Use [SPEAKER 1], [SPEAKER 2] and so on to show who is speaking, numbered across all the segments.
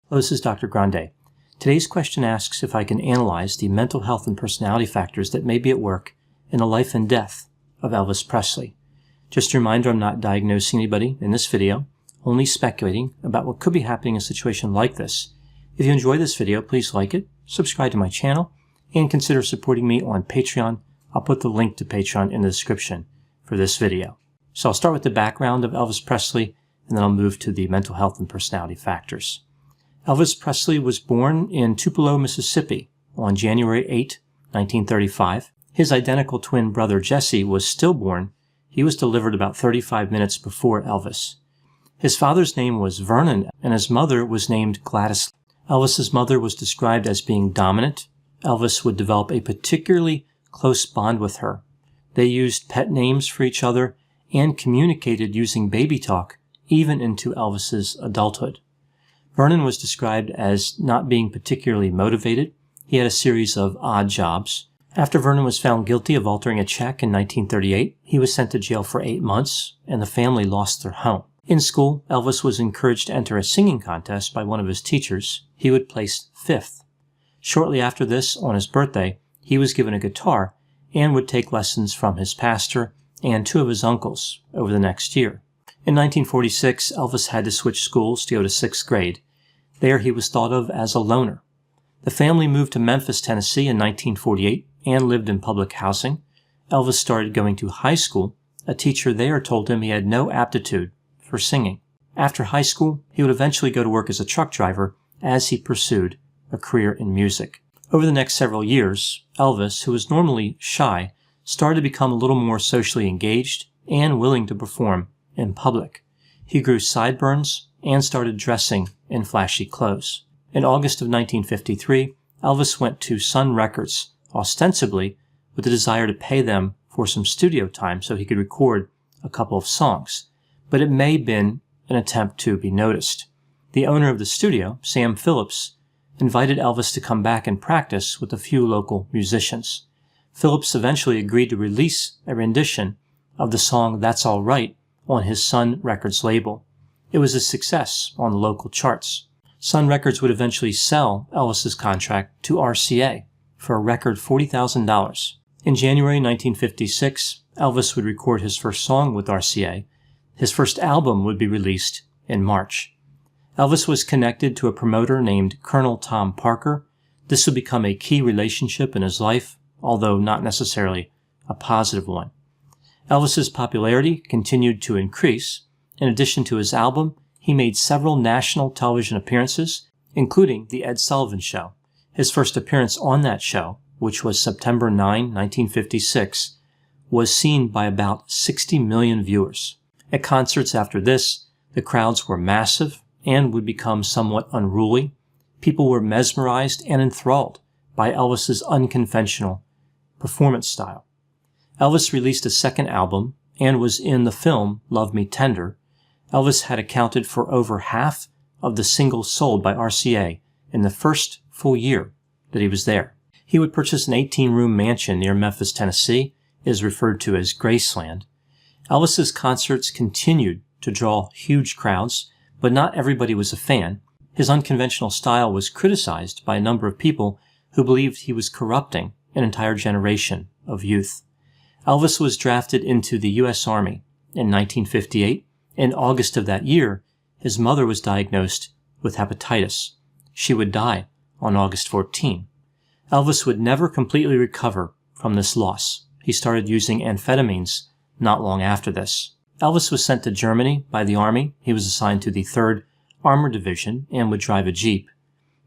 [SPEAKER 1] Hello, this is Dr. Grande. Today's question asks if I can analyze the mental health and personality factors that may be at work in the life and death of Elvis Presley. Just a reminder, I'm not diagnosing anybody in this video, only speculating about what could be happening in a situation like this. If you enjoy this video, please like it, subscribe to my channel, and consider supporting me on Patreon. I'll put the link to Patreon in the description for this video. So I'll start with the background of Elvis Presley, and then I'll move to the mental health and personality factors. Elvis Presley was born in Tupelo, Mississippi on January 8, 1935. His identical twin brother Jesse was stillborn. He was delivered about 35 minutes before Elvis. His father's name was Vernon, and his mother was named Gladys. Elvis's mother was described as being dominant. Elvis would develop a particularly close bond with her. They used pet names for each other and communicated using baby talk even into Elvis's adulthood. Vernon was described as not being particularly motivated. He had a series of odd jobs. After Vernon was found guilty of altering a check in 1938, he was sent to jail for 8 months, and the family lost their home. In school, Elvis was encouraged to enter a singing contest by one of his teachers. He would place 5th. Shortly after this, on his birthday, he was given a guitar and would take lessons from his pastor and 2 of his uncles over the next year. In 1946, Elvis had to switch schools to go to 6th grade. There he was thought of as a loner. The family moved to Memphis, Tennessee in 1948 and lived in public housing. Elvis started going to high school. A teacher there told him he had no aptitude for singing. After high school, he would eventually go to work as a truck driver as he pursued a career in music. Over the next several years, Elvis, who was normally shy, started to become a little more socially engaged and willing to perform in public. He grew sideburns and started dressing in flashy clothes. In August of 1953, Elvis went to Sun Records, ostensibly with the desire to pay them for some studio time so he could record a couple of songs. But it may have been an attempt to be noticed. The owner of the studio, Sam Phillips, invited Elvis to come back and practice with a few local musicians. Phillips eventually agreed to release a rendition of the song That's All Right on his Sun Records label. It was a success on the local charts. Sun Records would eventually sell Elvis's contract to RCA for a record $40,000. In January 1956, Elvis would record his first song with RCA. His first album would be released in March. Elvis was connected to a promoter named Colonel Tom Parker. This would become a key relationship in his life, although not necessarily a positive one. Elvis's popularity continued to increase. In addition to his album, he made several national television appearances, including The Ed Sullivan Show. His first appearance on that show, which was September 9, 1956, was seen by about 60 million viewers. At concerts after this, the crowds were massive and would become somewhat unruly. People were mesmerized and enthralled by Elvis's unconventional performance style. Elvis released a second album and was in the film Love Me Tender. Elvis had accounted for over half of the singles sold by RCA in the first full year that he was there. He would purchase an 18-room mansion near Memphis, Tennessee. It is referred to as Graceland. Elvis's concerts continued to draw huge crowds, but not everybody was a fan. His unconventional style was criticized by a number of people who believed he was corrupting an entire generation of youth. Elvis was drafted into the U.S. Army in 1958. In August of that year, his mother was diagnosed with hepatitis. She would die on August 14. Elvis would never completely recover from this loss. He started using amphetamines not long after this. Elvis was sent to Germany by the Army. He was assigned to the 3rd Armored Division and would drive a Jeep.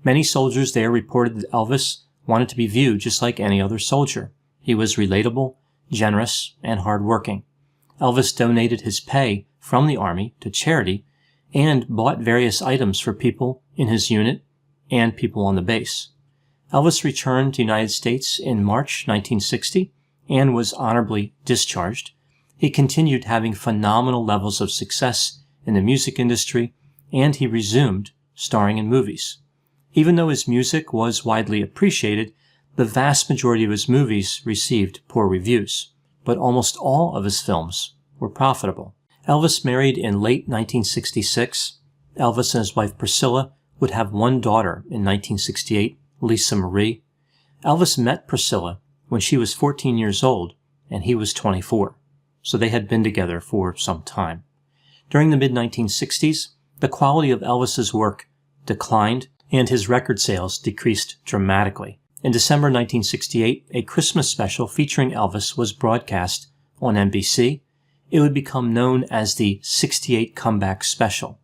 [SPEAKER 1] Many soldiers there reported that Elvis wanted to be viewed just like any other soldier. He was relatable, generous, and hardworking. Elvis donated his pay from the Army to charity and bought various items for people in his unit and people on the base. Elvis returned to the United States in March 1960 and was honorably discharged. He continued having phenomenal levels of success in the music industry, and he resumed starring in movies. Even though his music was widely appreciated, the vast majority of his movies received poor reviews, but almost all of his films were profitable. Elvis married in late 1966. Elvis and his wife Priscilla would have one daughter in 1968, Lisa Marie. Elvis met Priscilla when she was 14 years old and he was 24, so they had been together for some time. During the mid-1960s, the quality of Elvis's work declined and his record sales decreased dramatically. In December 1968, a Christmas special featuring Elvis was broadcast on NBC. It would become known as the 68 Comeback Special.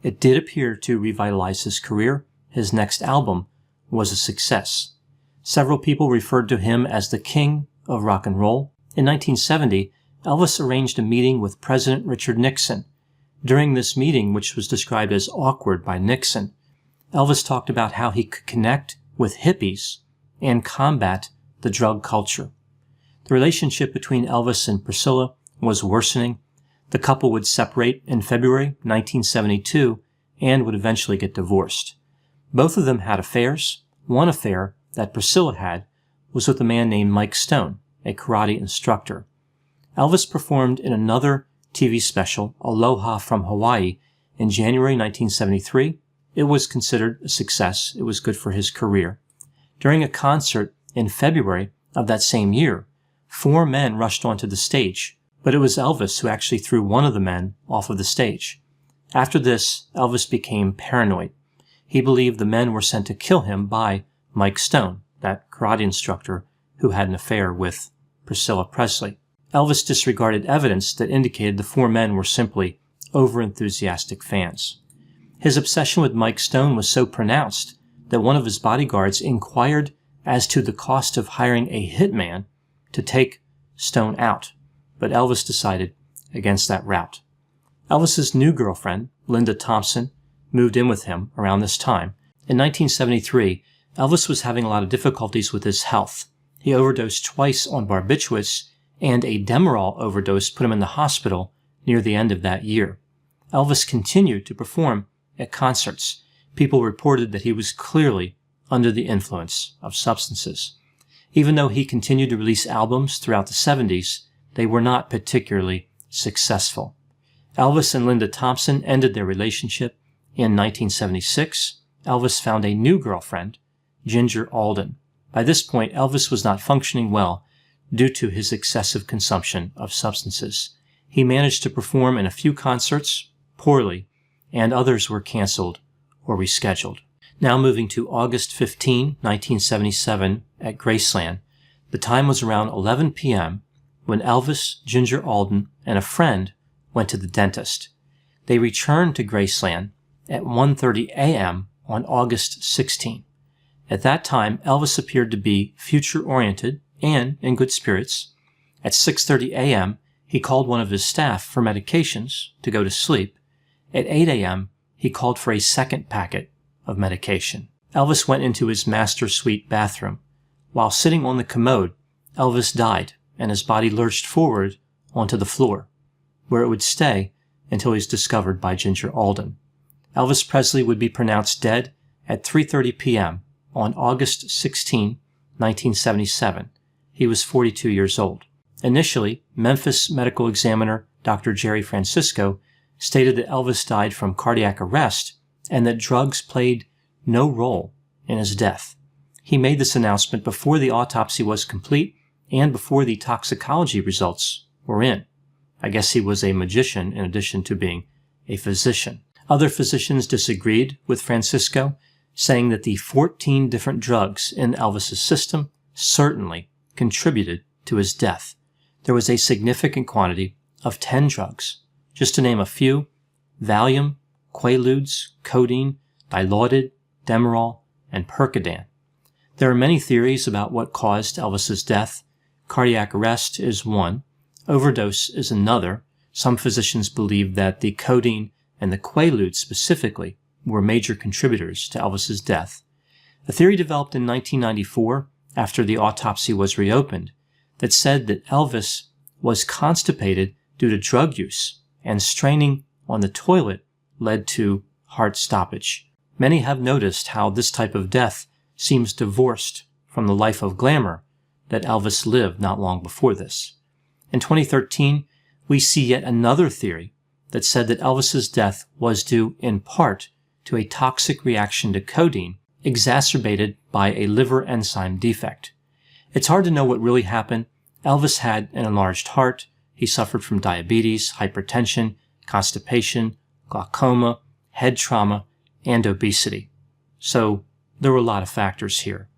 [SPEAKER 1] It did appear to revitalize his career. His next album was a success. Several people referred to him as the king of rock and roll. In 1970, Elvis arranged a meeting with President Richard Nixon. During this meeting, which was described as awkward by Nixon, Elvis talked about how he could connect with hippies and combat the drug culture. The relationship between Elvis and Priscilla was worsening. The couple would separate in February 1972 and would eventually get divorced. Both of them had affairs. One affair that Priscilla had was with a man named Mike Stone, a karate instructor. Elvis performed in another TV special, Aloha from Hawaii, in January 1973. It was considered a success. It was good for his career. During a concert in February of that same year, 4 men rushed onto the stage, but it was Elvis who actually threw one of the men off of the stage. After this, Elvis became paranoid. He believed the men were sent to kill him by Mike Stone, that karate instructor who had an affair with Priscilla Presley. Elvis disregarded evidence that indicated the 4 men were simply overenthusiastic fans. His obsession with Mike Stone was so pronounced that one of his bodyguards inquired as to the cost of hiring a hitman to take Stone out, but Elvis decided against that route. Elvis's new girlfriend, Linda Thompson, moved in with him around this time. In 1973, Elvis was having a lot of difficulties with his health. He overdosed twice on barbiturates, and a Demerol overdose put him in the hospital near the end of that year. Elvis continued to perform at concerts. People reported that he was clearly under the influence of substances. Even though he continued to release albums throughout the 70s, they were not particularly successful. Elvis and Linda Thompson ended their relationship in 1976. Elvis found a new girlfriend, Ginger Alden. By this point, Elvis was not functioning well due to his excessive consumption of substances. He managed to perform in a few concerts poorly, and others were canceled or rescheduled. Now moving to August 15, 1977 at Graceland. The time was around 11 p.m. when Elvis, Ginger Alden, and a friend went to the dentist. They returned to Graceland at 1:30 a.m. on August 16. At that time, Elvis appeared to be future-oriented and in good spirits. At 6:30 a.m., he called one of his staff for medications to go to sleep. At 8 a.m., he called for a second packet of medication. Elvis went into his master suite bathroom. While sitting on the commode, Elvis died, and his body lurched forward onto the floor, where it would stay until he was discovered by Ginger Alden. Elvis Presley would be pronounced dead at 3:30 p.m. on August 16, 1977. He was 42 years old. Initially, Memphis medical examiner Dr. Jerry Francisco stated that Elvis died from cardiac arrest and that drugs played no role in his death. He made this announcement before the autopsy was complete and before the toxicology results were in. I guess he was a magician in addition to being a physician. Other physicians disagreed with Francisco, saying that the 14 different drugs in Elvis's system certainly contributed to his death. There was a significant quantity of 10 drugs. Just to name a few: Valium, Quaaludes, codeine, Dilaudid, Demerol, and Percodan. There are many theories about what caused Elvis's death. Cardiac arrest is one. Overdose is another. Some physicians believe that the codeine and the Quaaludes specifically were major contributors to Elvis's death. A theory developed in 1994 after the autopsy was reopened that said that Elvis was constipated due to drug use and straining on the toilet led to heart stoppage. Many have noticed how this type of death seems divorced from the life of glamour that Elvis lived not long before this. In 2013, we see yet another theory that said that Elvis's death was due in part to a toxic reaction to codeine exacerbated by a liver enzyme defect. It's hard to know what really happened. Elvis had an enlarged heart. He suffered from diabetes, hypertension, constipation, glaucoma, head trauma, and obesity. So there were a lot of factors here.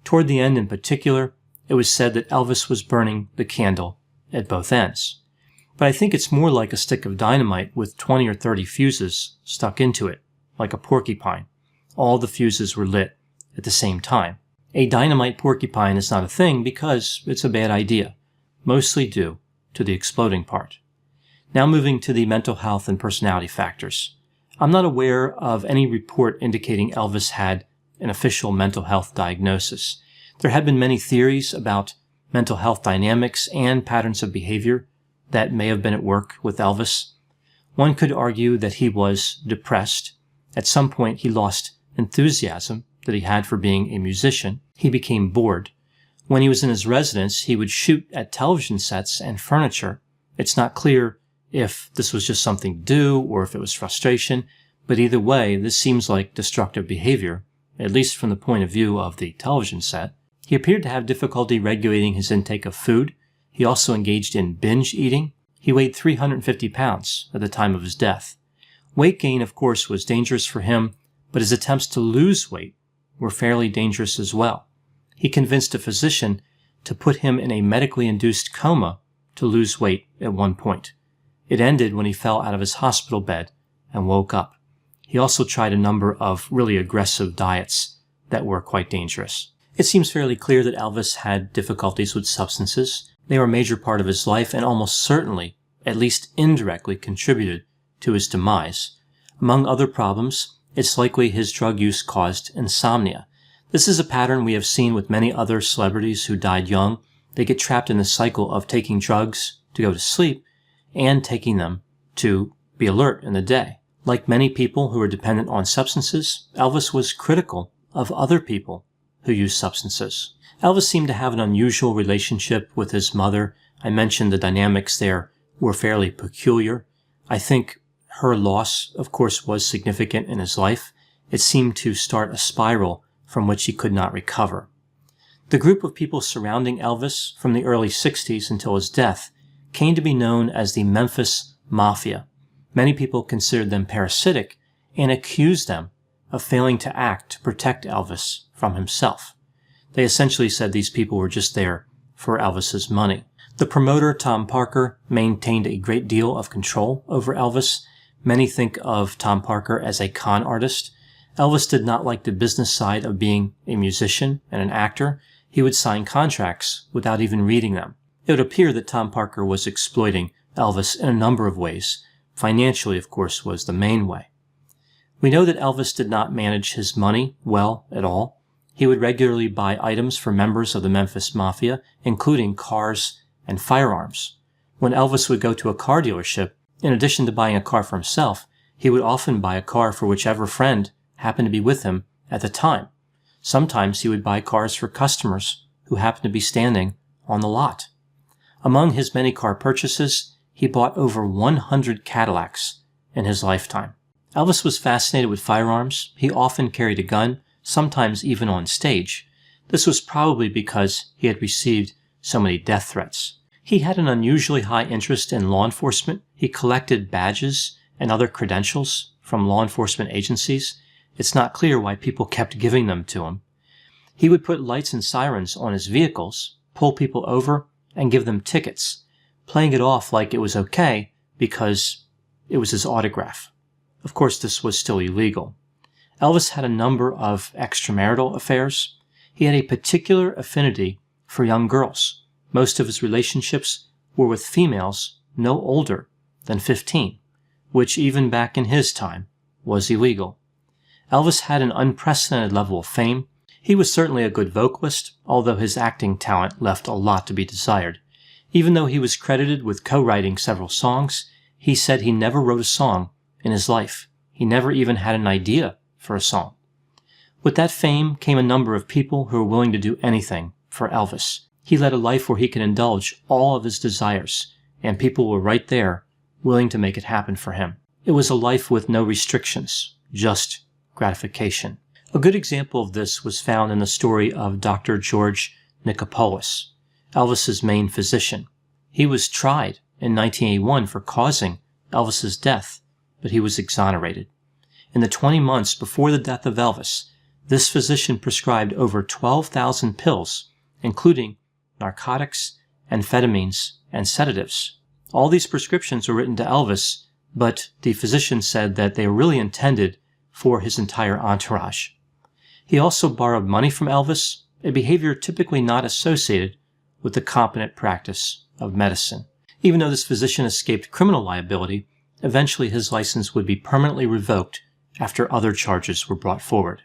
[SPEAKER 1] Toward the end in particular, it was said that Elvis was burning the candle at both ends. But I think it's more like a stick of dynamite with 20 or 30 fuses stuck into it, like a porcupine. All the fuses were lit at the same time. A dynamite porcupine is not a thing because it's a bad idea, mostly due to the exploding part. Now moving to the mental health and personality factors. I'm not aware of any report indicating Elvis had an official mental health diagnosis. There have been many theories about mental health dynamics and patterns of behavior that may have been at work with Elvis. One could argue that he was depressed. At some point, he lost enthusiasm that he had for being a musician. He became bored. When he was in his residence, he would shoot at television sets and furniture. It's not clear if this was just something to do or if it was frustration, but either way, this seems like destructive behavior, at least from the point of view of the television set. He appeared to have difficulty regulating his intake of food. He also engaged in binge eating. He weighed 350 pounds at the time of his death. Weight gain, of course, was dangerous for him, but his attempts to lose weight were fairly dangerous as well. He convinced a physician to put him in a medically induced coma to lose weight at one point. It ended when he fell out of his hospital bed and woke up. He also tried a number of really aggressive diets that were quite dangerous. It seems fairly clear that Elvis had difficulties with substances. They were a major part of his life and almost certainly, at least indirectly, contributed to his demise. Among other problems, it's likely his drug use caused insomnia. This is a pattern we have seen with many other celebrities who died young. They get trapped in the cycle of taking drugs to go to sleep and taking them to be alert in the day. Like many people who are dependent on substances, Elvis was critical of other people who use substances. Elvis seemed to have an unusual relationship with his mother. I mentioned the dynamics there were fairly peculiar. I think her loss, of course, was significant in his life. It seemed to start a spiral from which he could not recover. The group of people surrounding Elvis from the early 60s until his death came to be known as the Memphis Mafia. Many people considered them parasitic and accused them of failing to act to protect Elvis from himself. They essentially said these people were just there for Elvis's money. The promoter, Tom Parker, maintained a great deal of control over Elvis. Many think of Tom Parker as a con artist. Elvis did not like the business side of being a musician and an actor. He would sign contracts without even reading them. It would appear that Tom Parker was exploiting Elvis in a number of ways. Financially, of course, was the main way. We know that Elvis did not manage his money well at all. He would regularly buy items for members of the Memphis Mafia, including cars and firearms. When Elvis would go to a car dealership, in addition to buying a car for himself, he would often buy a car for whichever friend happened to be with him at the time. Sometimes he would buy cars for customers who happened to be standing on the lot. Among his many car purchases, he bought over 100 Cadillacs in his lifetime. Elvis was fascinated with firearms. He often carried a gun, sometimes even on stage. This was probably because he had received so many death threats. He had an unusually high interest in law enforcement. He collected badges and other credentials from law enforcement agencies. It's not clear why people kept giving them to him. He would put lights and sirens on his vehicles, pull people over, and give them tickets, playing it off like it was okay because it was his autograph. Of course, this was still illegal. Elvis had a number of extramarital affairs. He had a particular affinity for young girls. Most of his relationships were with females no older than 15, which even back in his time was illegal. Elvis had an unprecedented level of fame. He was certainly a good vocalist, although his acting talent left a lot to be desired. Even though he was credited with co-writing several songs, he said he never wrote a song in his life. He never even had an idea for a song. With that fame came a number of people who were willing to do anything for Elvis. He led a life where he could indulge all of his desires, and people were right there, willing to make it happen for him. It was a life with no restrictions, just gratification. A good example of this was found in the story of Dr. George Nicopolis, Elvis's main physician. He was tried in 1981 for causing Elvis's death, but he was exonerated. In the 20 months before the death of Elvis, this physician prescribed over 12,000 pills, including narcotics, amphetamines, and sedatives. All these prescriptions were written to Elvis, but the physician said that they were really intended for his entire entourage. He also borrowed money from Elvis, a behavior typically not associated with the competent practice of medicine. Even though this physician escaped criminal liability, eventually his license would be permanently revoked after other charges were brought forward.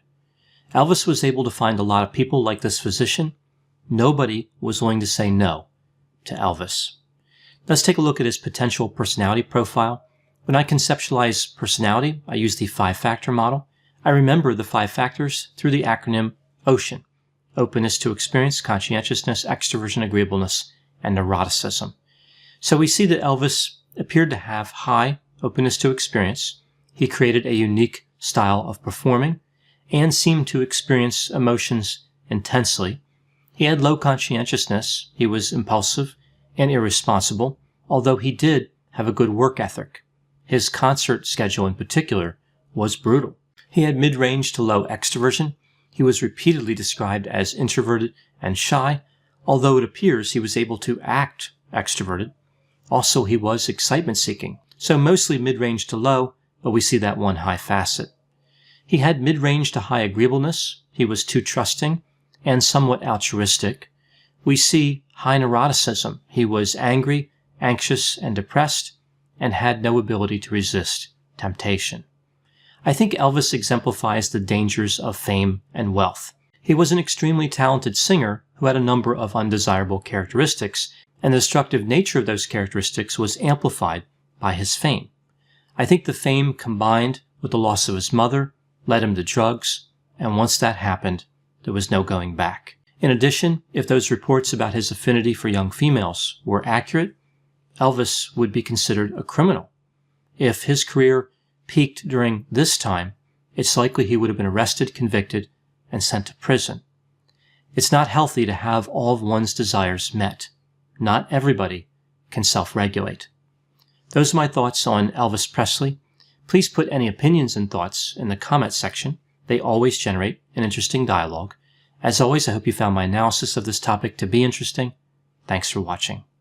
[SPEAKER 1] Elvis was able to find a lot of people like this physician. Nobody was willing to say no to Elvis. Let's take a look at his potential personality profile. When I conceptualize personality, I use the 5-factor model. I remember the 5 factors through the acronym OCEAN: openness to experience, conscientiousness, extroversion, agreeableness, and neuroticism. So we see that Elvis appeared to have high openness to experience. He created a unique style of performing and seemed to experience emotions intensely. He had low conscientiousness. He was impulsive and irresponsible, although he did have a good work ethic. His concert schedule in particular was brutal. He had mid-range to low extroversion. He was repeatedly described as introverted and shy, although it appears he was able to act extroverted. Also, he was excitement-seeking, so mostly mid-range to low, but we see that one high facet. He had mid-range to high agreeableness. He was too trusting and somewhat altruistic. We see high neuroticism. He was angry, anxious, and depressed, and had no ability to resist temptation. I think Elvis exemplifies the dangers of fame and wealth. He was an extremely talented singer who had a number of undesirable characteristics, and the destructive nature of those characteristics was amplified by his fame. I think the fame combined with the loss of his mother led him to drugs, and once that happened, there was no going back. In addition, if those reports about his affinity for young females were accurate, Elvis would be considered a criminal. If his career peaked during this time, it's likely he would have been arrested, convicted, and sent to prison. It's not healthy to have all of one's desires met. Not everybody can self-regulate. Those are my thoughts on Elvis Presley. Please put any opinions and thoughts in the comment section. They always generate an interesting dialogue. As always, I hope you found my analysis of this topic to be interesting. Thanks for watching.